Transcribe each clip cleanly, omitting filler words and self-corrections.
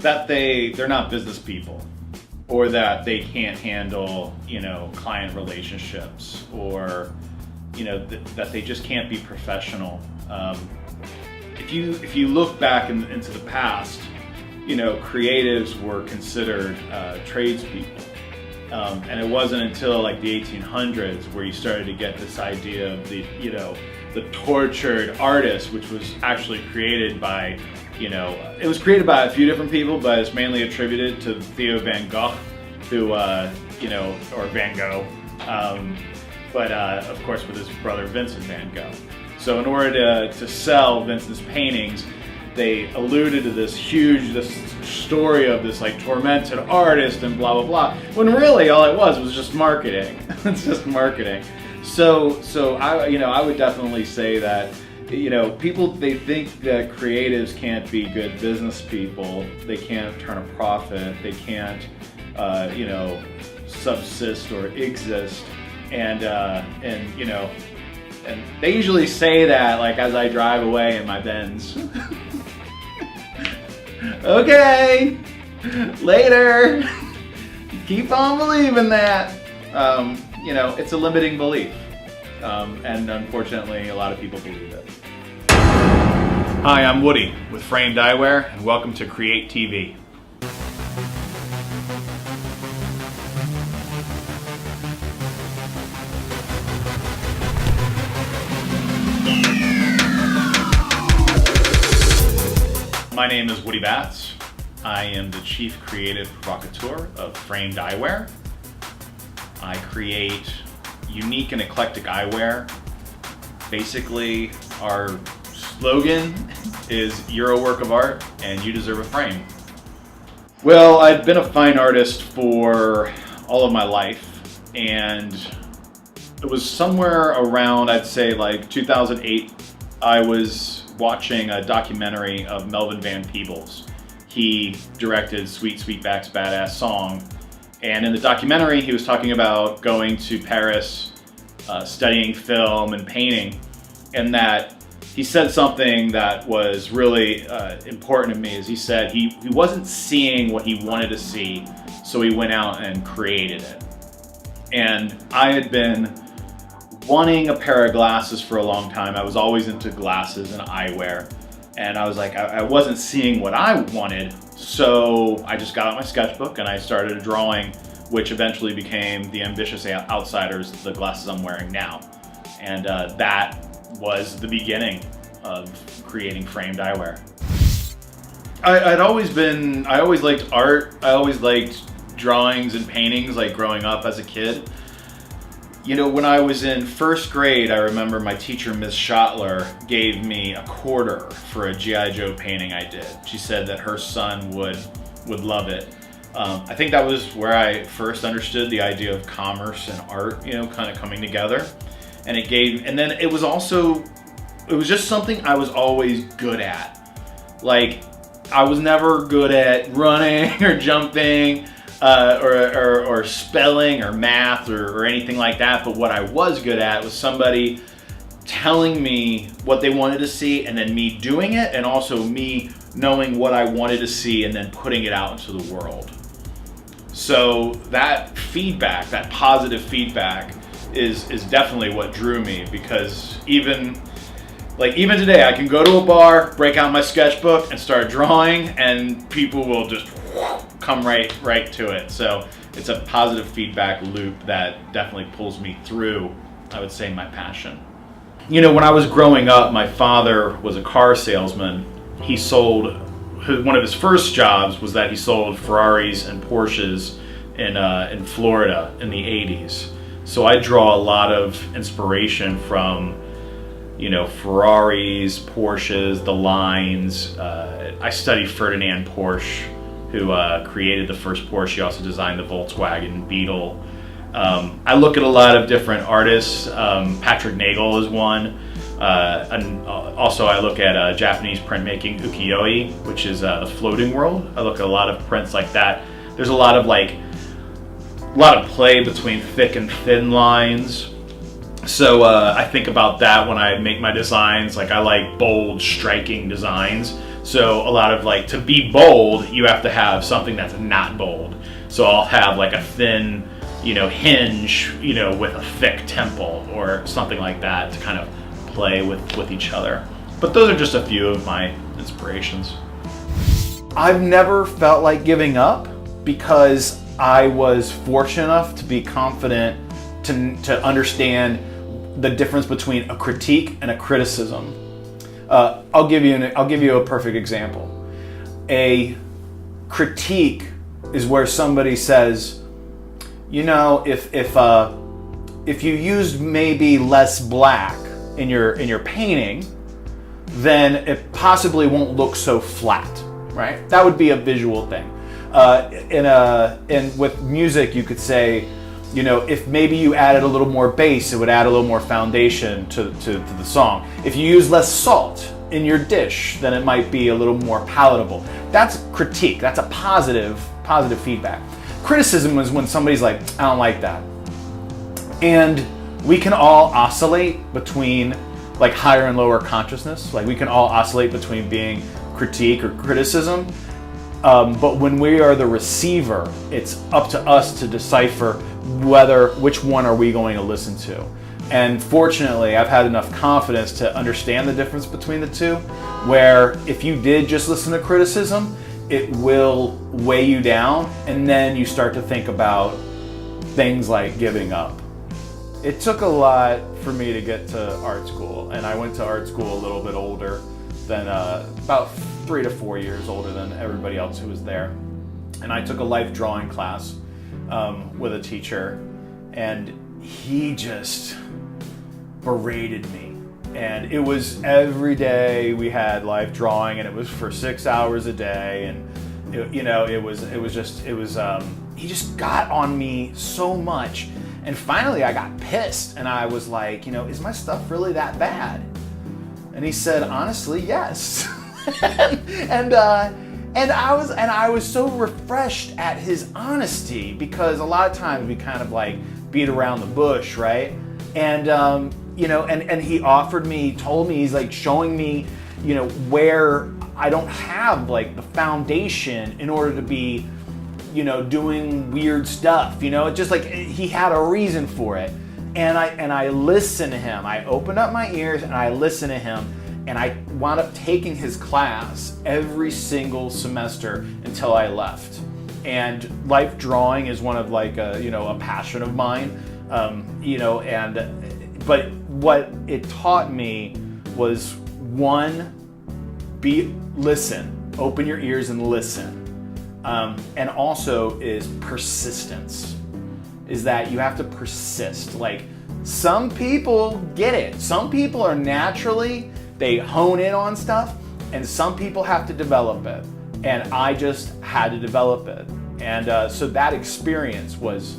that they're not business people, or that they can't handle, you know, client relationships, or, you know, that they just can't be professional. If you look back into the past, you know, creatives were considered tradespeople. And it wasn't until like the 1800s where you started to get this idea of the, you know, the tortured artist, which was actually created by, you know, it was created by a few different people, but it's mainly attributed to Theo van Gogh, who, you know, or Van Gogh, but of course with his brother Vincent van Gogh. So in order to sell Vincent's paintings, they alluded to this story of this like tormented artist and blah blah blah, when really all it was just marketing. It's just marketing. So I would definitely say that, you know, people, they think that creatives can't be good business people, they can't turn a profit, they can't you know, subsist or exist, and you know, and they usually say that like as I drive away in my Benz. Okay, later. Keep on believing that. You know, it's a limiting belief, and unfortunately a lot of people believe it. Hi, I'm Woody with Framed Eyewear, and welcome to K.R.E.A.T.E TV. My name is Woody Batts. I am the Chief Creative Provocateur of Framed Eyewear. I create unique and eclectic eyewear. Basically, our slogan is "You're a work of art and you deserve a frame." Well, I've been a fine artist for all of my life, and it was somewhere around, I'd say like 2008, I was watching a documentary of Melvin Van Peebles. He directed Sweet Sweetback's Badass Song, and in the documentary he was talking about going to Paris, studying film and painting, and that he said something that was really important to me. Is he said he wasn't seeing what he wanted to see, so he went out and created it. And I had been wanting a pair of glasses for a long time. I was always into glasses and eyewear, and I was like, I wasn't seeing what I wanted, so I just got out my sketchbook and I started drawing, which eventually became the Ambitious Outsiders, the glasses I'm wearing now. And that was the beginning of creating Framed Eyewear. I always liked art. I always liked drawings and paintings, like growing up as a kid. You know, when I was in first grade, I remember my teacher, Ms. Schottler, gave me a quarter for a G.I. Joe painting I did. She said that her son would love it. I think that was where I first understood the idea of commerce and art, you know, kind of coming together. And then it was just something I was always good at. Like, I was never good at running or jumping, or spelling or math or anything like that, but what I was good at was somebody telling me what they wanted to see and then me doing it, and also me knowing what I wanted to see and then putting it out into the world. So that feedback, that positive feedback is definitely what drew me, because even today I can go to a bar, break out my sketchbook and start drawing, and people will just come right to it. So it's a positive feedback loop that definitely pulls me through, I would say, my passion. You know, when I was growing up, my father was a car salesman. He sold, one of his first jobs was that he sold Ferraris and Porsches in Florida in the 80s. So I draw a lot of inspiration from, you know, Ferraris, Porsches, the lines. I study Ferdinand Porsche, who created the first Porsche. He also designed the Volkswagen Beetle. I look at a lot of different artists. Patrick Nagel is one. And also I look at Japanese printmaking ukiyo-e, which is the floating world. I look at a lot of prints like that. There's a lot of play between thick and thin lines. So I think about that when I make my designs. Like I like bold, striking designs. So a lot of like, to be bold, you have to have something that's not bold. So I'll have like a thin, hinge, with a thick temple or something like that to kind of play with each other. But those are just a few of my inspirations. I've never felt like giving up because I was fortunate enough to be confident to understand the difference between a critique and a criticism. I'll give you a perfect example. A critique is where somebody says, if you used maybe less black in your painting, then it possibly won't look so flat, right? That would be a visual thing. And with music, you could say, if maybe you added a little more bass, it would add a little more foundation to the song. If you use less salt in your dish, then it might be a little more palatable. That's critique. That's a positive feedback. Criticism is when somebody's like, I don't like that. And we can all oscillate between like higher and lower consciousness. Like we can all oscillate between being critique or criticism. But when we are the receiver, it's up to us to decipher which one are we going to listen to. And fortunately, I've had enough confidence to understand the difference between the two, where if you did just listen to criticism, it will weigh you down, and then you start to think about things like giving up. It took a lot for me to get to art school, and I went to art school a little bit older than about 3 to 4 years older than everybody else who was there. And I took a life drawing class with a teacher, and he just berated me. And it was every day we had life drawing, and it was for 6 hours a day. And he just got on me so much. And finally I got pissed, and I was like, is my stuff really that bad? And he said, honestly, yes. and I was so refreshed at his honesty, because a lot of times we kind of like beat around the bush, right? And and he told me, he's like showing me, where I don't have like the foundation in order to be, doing weird stuff. It's just like he had a reason for it. And I listened to him. I opened up my ears and I listened to him, and I wound up taking his class every single semester until I left. And life drawing is one of like a passion of mine, but what it taught me was, one, listen, open your ears and listen, and also is persistence. Is that you have to persist. Like, some people get it. Some people are naturally, they hone in on stuff, and some people have to develop it. And I just had to develop it. And so that experience was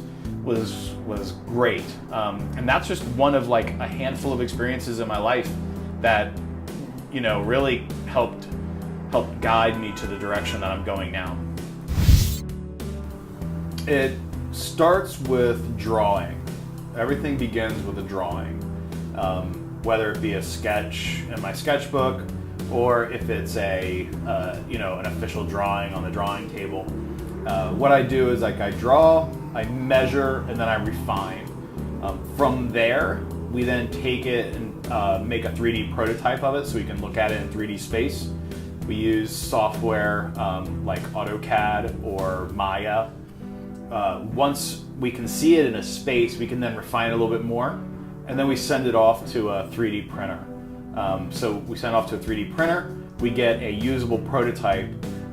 great. And that's just one of like a handful of experiences in my life that, really helped guide me to the direction that I'm going now. It starts with drawing. Everything begins with a drawing, whether it be a sketch in my sketchbook, or if it's an official drawing on the drawing table. What I do is like I draw, I measure, and then I refine. From there, we then take it and make a 3D prototype of it so we can look at it in 3D space. We use software like AutoCAD or Maya. Once we can see it in a space, we can then refine it a little bit more, and then we send it off to a 3D printer. So we send it off to a 3D printer, we get a usable prototype,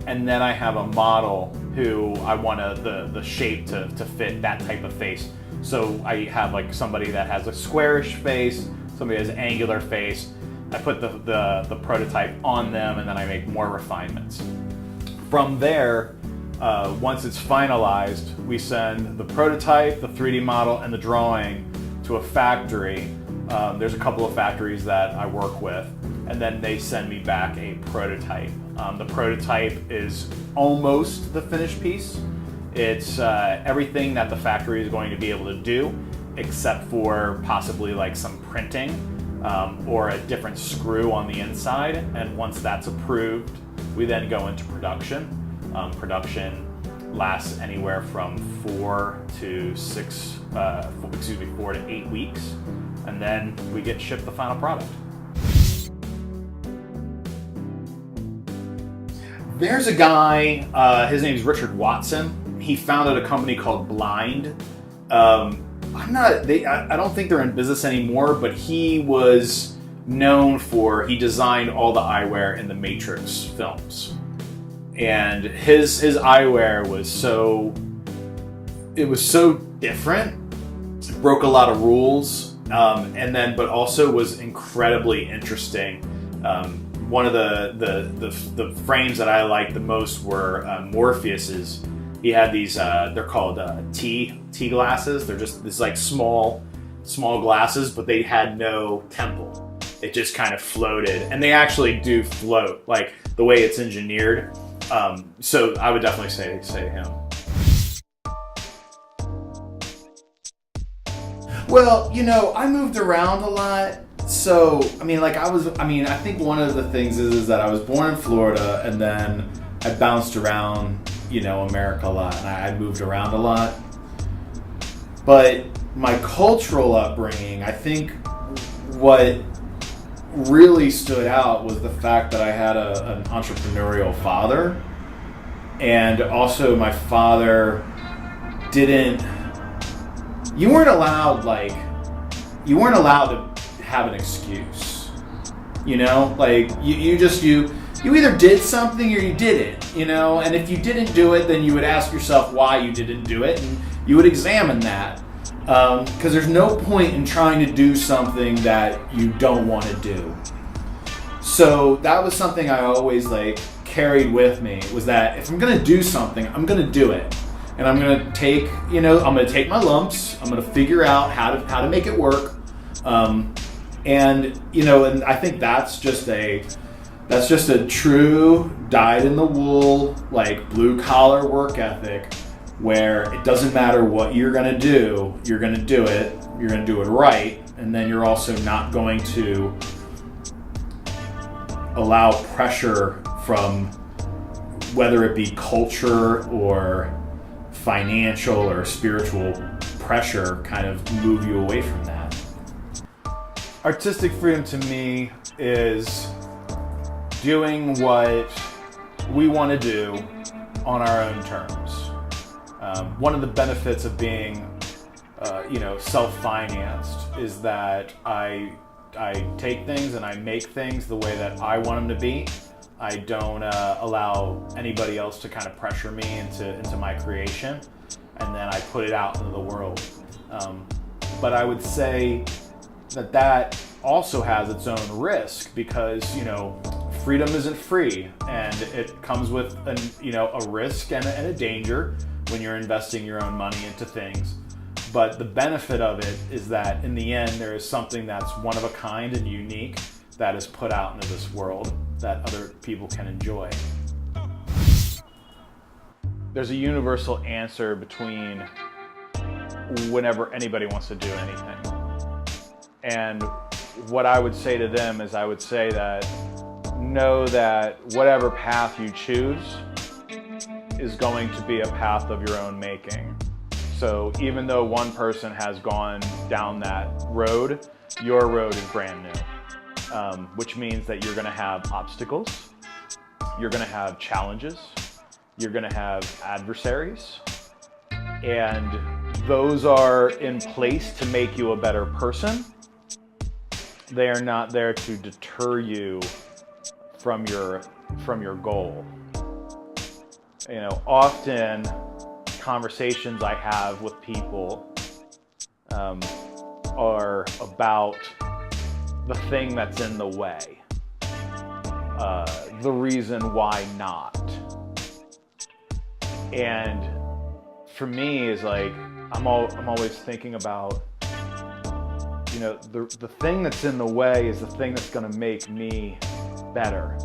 and then I have a model who I want the shape to fit that type of face. So I have like somebody that has a squarish face, somebody has an angular face. I put the prototype on them, and then I make more refinements. From there, once it's finalized, we send the prototype, the 3D model, and the drawing to a factory. There's a couple of factories that I work with, and then they send me back a prototype. The prototype is almost the finished piece. It's everything that the factory is going to be able to do, except for possibly like some printing or a different screw on the inside. And once that's approved, we then go into production. Production lasts anywhere from 4 to 8 weeks, and then we get shipped the final product. There's a guy, his name's Richard Watson. He founded a company called Blind. I don't think they're in business anymore, but he was known for, he designed all the eyewear in the Matrix films. And his eyewear was so different, it broke a lot of rules, but also was incredibly interesting. One of the frames that I liked the most were Morpheus's. He had these, they're called T glasses. They're just this like small glasses, but they had no temple. It just kind of floated, and they actually do float, like the way it's engineered. So I would definitely say him. Well, I moved around a lot. So, I think one of the things is that I was born in Florida, and then I bounced around, America a lot, and I moved around a lot. But my cultural upbringing, I think what really stood out was the fact that I had an entrepreneurial father, and also my father you weren't allowed to have an excuse, you either did something or you didn't, and if you didn't do it, then you would ask yourself why you didn't do it, and you would examine that. Because there's no point in trying to do something that you don't want to do. So that was something I always carried with me, was that if I'm going to do something, I'm going to do it. And I'm going to take, I'm going to take my lumps. I'm going to figure out how to make it work. And I think that's just a true dyed-in-the-wool, blue-collar work ethic, where it doesn't matter what you're going to do, you're going to do it, you're going to do it right, and then you're also not going to allow pressure from, whether it be culture or financial or spiritual pressure, kind of move you away from that. Artistic freedom to me is doing what we want to do on our own terms. One of the benefits of being, self-financed is that I take things and I make things the way that I want them to be. I don't allow anybody else to kind of pressure me into my creation, and then I put it out into the world. But I would say that also has its own risk, because freedom isn't free, and it comes with a risk and a danger when you're investing your own money into things. But the benefit of it is that in the end, there is something that's one of a kind and unique that is put out into this world that other people can enjoy. There's a universal answer between whenever anybody wants to do anything. And what I would say to them is, I would say that know that whatever path you choose is going to be a path of your own making. So even though one person has gone down that road, your road is brand new, which means that you're going to have obstacles, you're going to have challenges, you're going to have adversaries, and those are in place to make you a better person. They are not there to deter you from your goal. Often conversations I have with people are about the thing that's in the way, the reason why not. And for me, is I'm always thinking about, the thing that's in the way is the thing that's going to make me better.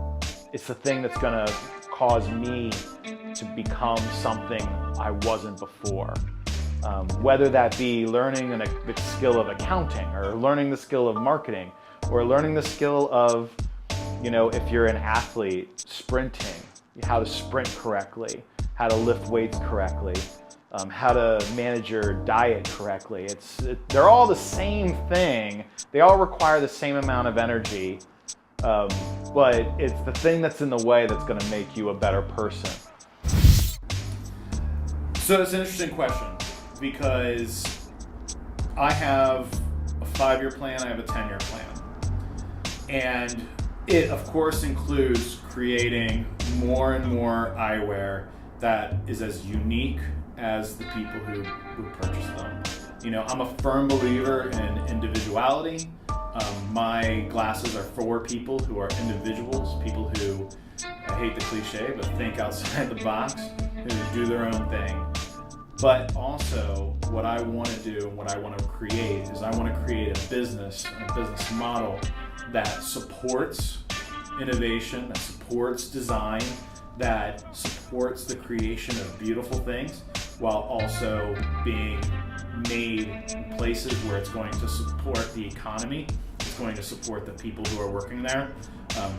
It's the thing that's going to cause me to become something I wasn't before. Whether that be learning the skill of accounting, or learning the skill of marketing, or learning the skill of, if you're an athlete, sprinting, how to sprint correctly, how to lift weights correctly, how to manage your diet correctly. They're all the same thing. They all require the same amount of energy, but it's the thing that's in the way that's going to make you a better person. So it's an interesting question, because I have a 5-year plan, I have a 10-year plan. And it, of course, includes creating more and more eyewear that is as unique as the people who purchase them. I'm a firm believer in individuality. My glasses are for people who are individuals, people who, I hate the cliche, but think outside the box, who do their own thing. But also, what I want to do and what I want to create is I want to create a business model that supports innovation, that supports design, that supports the creation of beautiful things, while also being made in places where it's going to support the economy, it's going to support the people who are working there.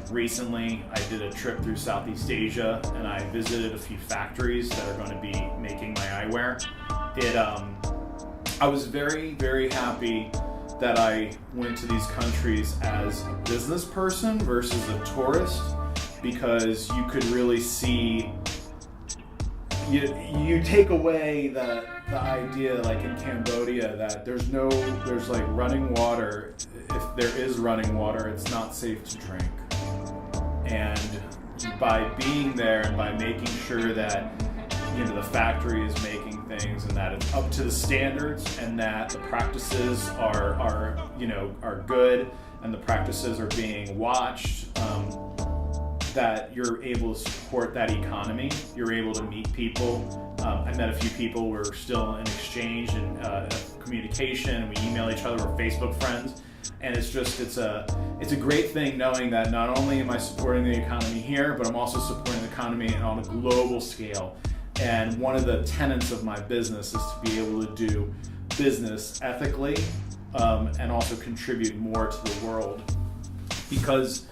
Recently, I did a trip through Southeast Asia, and I visited a few factories that are going to be making my eyewear. I was very, very happy that I went to these countries as a business person versus a tourist, because you could really see, you take away the idea, like in Cambodia, that there's like running water. If there is running water, it's not safe to drink. And by being there and by making sure that the factory is making things and that it's up to the standards and that the practices are good and the practices are being watched, that you're able to support that economy. You're able to meet people. I met a few people. We're still in exchange and communication. We email each other. We're Facebook friends. And it's a great thing knowing that not only am I supporting the economy here, but I'm also supporting the economy on a global scale. And one of the tenets of my business is to be able to do business ethically, and also contribute more to the world. Because,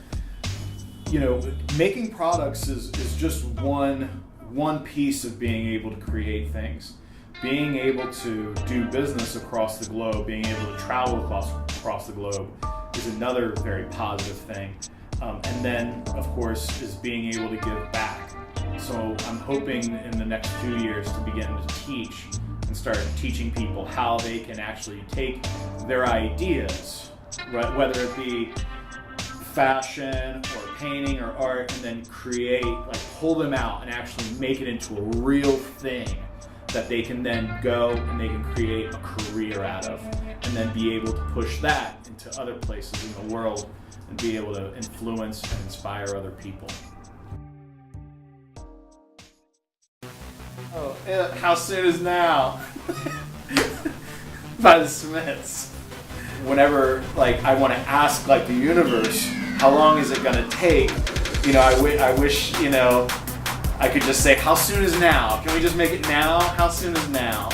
making products is just one piece of being able to create things. Being able to do business across the globe, being able to travel across the globe is another very positive thing. And then, of course, is being able to give back. So I'm hoping in the next few years to begin to teach and start teaching people how they can actually take their ideas, right, whether it be fashion or painting or art, and then pull them out and actually make it into a real thing that they can then go and they can create a career out of, and then be able to push that into other places in the world and be able to influence and inspire other people. Oh, How Soon Is Now by the Smiths. Whenever I want to ask the universe, how long is it going to take? I wish I could just say, how soon is now? Can we just make it now? How soon is now?